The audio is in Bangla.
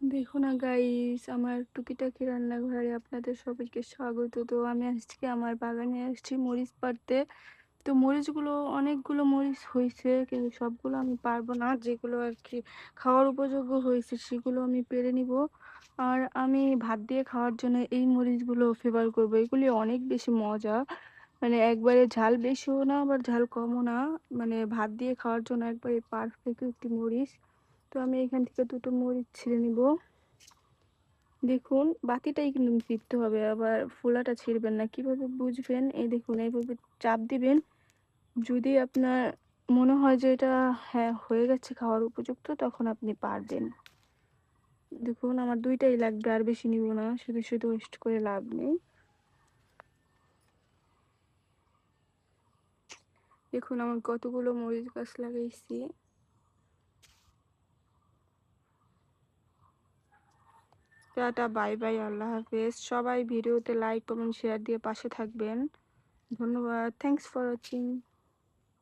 দেখো না গাইস, আমার টুকিটাকি রান্নাঘরে আপনাদের সবাইকে স্বাগত। তো আমি আজকে আমার বাগানে আসছি মরিচ পাড়তে। তো মরিচগুলো, অনেকগুলো মরিচ হয়েছে, কিন্তু সবগুলো আমি পারবো না। যেগুলো আর কি খাওয়ার উপযোগ্য হয়েছে সেগুলো আমি পেরে নিব। আর আমি ভাত দিয়ে খাওয়ার জন্য এই মরিচগুলো ফেভার করবো। এগুলি অনেক বেশি মজা, মানে একবারে ঝাল বেশিও না আবার ঝাল কমও না, মানে ভাত দিয়ে খাওয়ার জন্য একবারে পারফেক্ট একটি মরিচ। তো আমি এখান থেকে দুটো মরিচ ছিঁড়ে নিব। দেখুন, বাতিটাই কিন্তু টিপতে হবে, আবার ফোলাটা ছিঁড়বেন না। কিভাবে বুঝবেন? এই দেখুন, এইভাবে চাপ দিবেন। যদি আপনার মনে হয় যে এটা হ্যাঁ হয়ে গেছে খাওয়ার উপযুক্ত, তখন আপনি পারবেন। দেখুন, আমার দুইটাই লাগবে, আর বেশি নিব না, শুধু শুধু ওয়েস্ট করে লাভ নেই। দেখুন আমার কতগুলো মরিচ গাছ লাগাইছি। টাটা, বাই বাই, আল্লাহ হাফেজ। সবাই ভিডিওতে লাইক কমেন্ট শেয়ার দিয়ে পাশে থাকবেন। ধন্যবাদ। Thanks for watching.